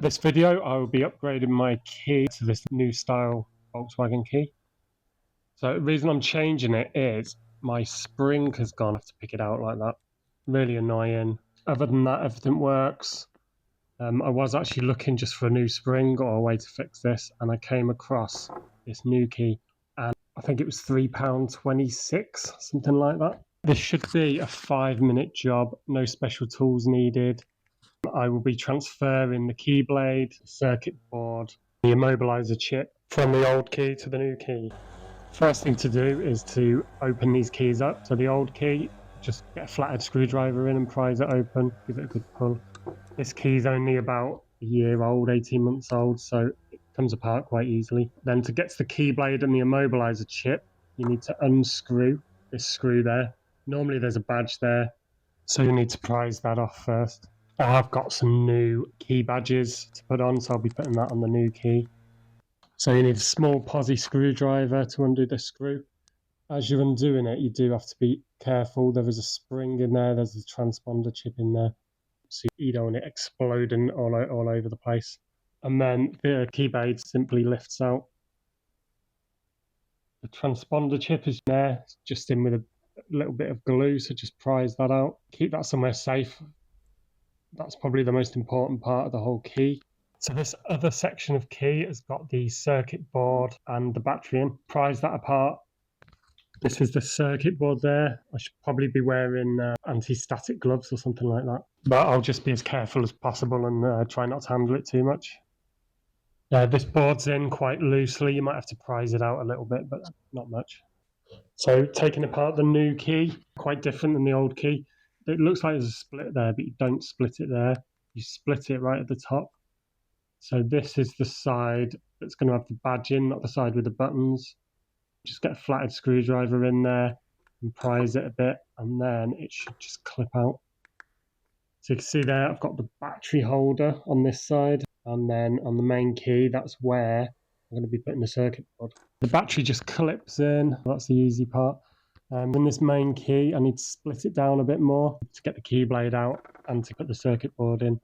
This video, I will be upgrading my key to this new style Volkswagen key. So the reason I'm changing it is my spring has gone. I have to pick it out like that. Really annoying. Other than that, everything works. I was actually looking just for a new spring or a way to fix this, and I came across this new key, and I think it was £3.26, something like that. This should be a 5-minute job, no special tools needed. I will be transferring the key blade, circuit board, the immobilizer chip from the old key to the new key. First thing to do is to open these keys up. So the old key, just get a flathead screwdriver in and prise it open, give it a good pull. This key is only about a year old, 18 months old, so it comes apart quite easily. Then to get to the key blade and the immobilizer chip, you need to unscrew this screw there. Normally there's a badge there, so you need to prise that off first. I have got some new key badges to put on, so I'll be putting that on the new key. So you need a small posi screwdriver to undo the screw. As you're undoing it, you do have to be careful. There is a spring in there, there's a transponder chip in there, so you don't want it exploding all over the place. And then the key blade simply lifts out. The transponder chip is there, it's just in with a little bit of glue, so just prise that out. Keep that somewhere safe. That's probably the most important part of the whole key. So this other section of key has got the circuit board and the battery in. Prise that apart. This is the circuit board there. I should probably be wearing anti-static gloves or something like that. But I'll just be as careful as possible and try not to handle it too much. This board's in quite loosely. You might have to prise it out a little bit, but not much. So taking apart the new key, quite different than the old key. It looks like there's a split there, but you don't split it there. You split it right at the top. So this is the side that's going to have the badge in, not the side with the buttons. Just get a flathead screwdriver in there and prise it a bit, and then it should just clip out. So you can see there, I've got the battery holder on this side, and then on the main key, that's where I'm going to be putting the circuit board. The battery just clips in, that's the easy part. In this main key, I need to split it down a bit more to get the key blade out and to put the circuit board in.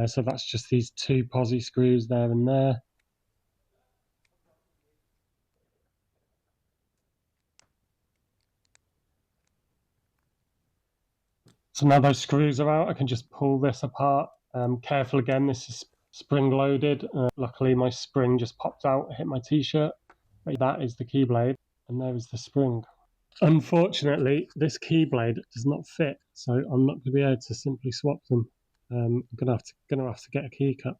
So that's just these two posi screws there and there. So now those screws are out, I can just pull this apart. Careful again, this is spring loaded. Luckily my spring just popped out, hit my t-shirt. That is the key blade, and there is the spring. Unfortunately, this key blade does not fit, so I'm not going to be able to simply swap them. I'm gonna have to get a key cut.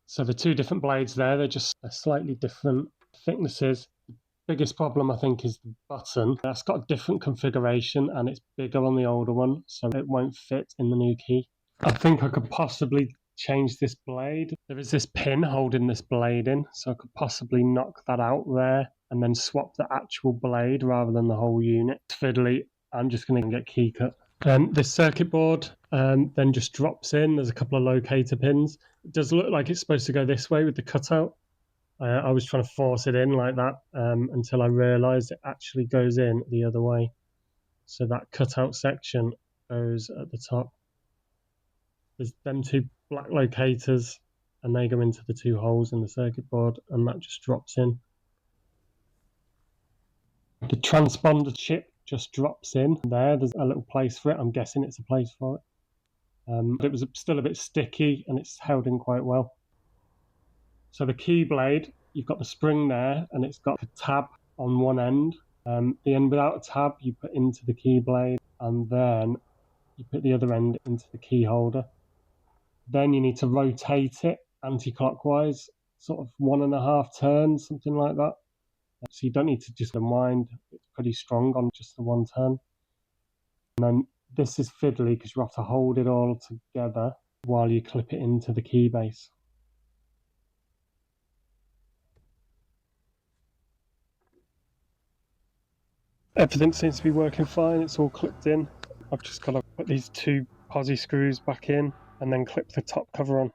So the two different blades there, they're just slightly different thicknesses. The biggest problem I think is the button. That's got a different configuration and it's bigger on the older one, so it won't fit in the new key. I think I could possibly change this blade. There is this pin holding this blade in, so I could possibly knock that out there and then swap the actual blade rather than the whole unit. It's fiddly. I'm just going to get key cut. This circuit board then just drops in. There's a couple of locator pins. It does look like it's supposed to go this way with the cutout. I was trying to force it in like that until I realised it actually goes in the other way. So that cutout section goes at the top. There's them two black locators, and they go into the two holes in the circuit board, and that just drops in. The transponder chip just drops in there. There's a little place for it. I'm guessing it's a place for it. But it was still a bit sticky, and it's held in quite well. So the key blade, you've got the spring there, and it's got a tab on one end. The end without a tab, you put into the key blade, and then you put the other end into the key holder. Then you need to rotate it anti-clockwise, sort of 1.5 turns, something like that. So you don't need to just unwind. It's pretty strong on just the one turn. And then this is fiddly because you have to hold it all together while you clip it into the key base. Everything seems to be working fine. It's all clipped in. I've just got to put these two posi screws back in and then clip the top cover on.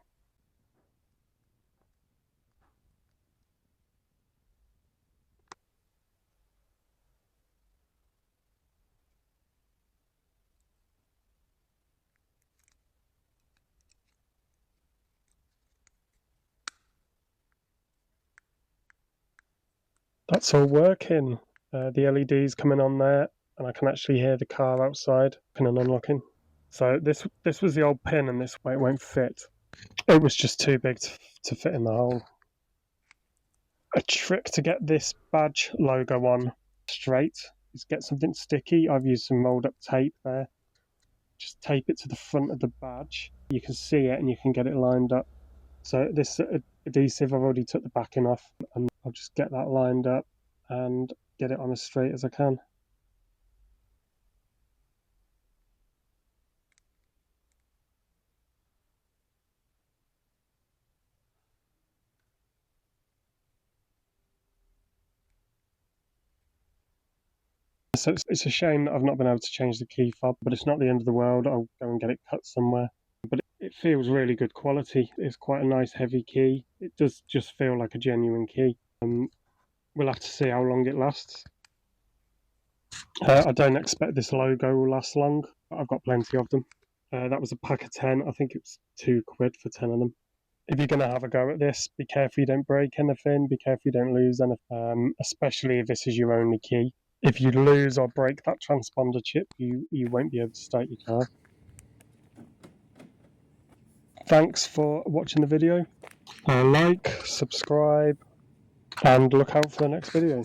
That's all working. The LED's coming on there, and I can actually hear the car outside opening and unlocking. So this was the old pin, and this way it won't fit. It was just too big to fit in the hole. A trick to get this badge logo on straight is get something sticky. I've used some rolled up tape there. Just tape it to the front of the badge. You can see it and you can get it lined up. So this adhesive, I've already took the backing off, and I'll just get that lined up and get it on as straight as I can. So it's a shame that I've not been able to change the key fob, but it's not the end of the world. I'll go and get it cut somewhere. But it feels really good quality. It's quite a nice heavy key. It does just feel like a genuine key. We'll have to see how long it lasts. I don't expect this logo will last long, but I've got plenty of them. That was a pack of 10. I think it was £2 for 10 of them. If you're going to have a go at this, be careful you don't break anything, be careful you don't lose anything, especially if this is your only key. If you lose or break that transponder chip, you won't be able to start your car. Thanks for watching the video. Like, subscribe, and look out for the next video.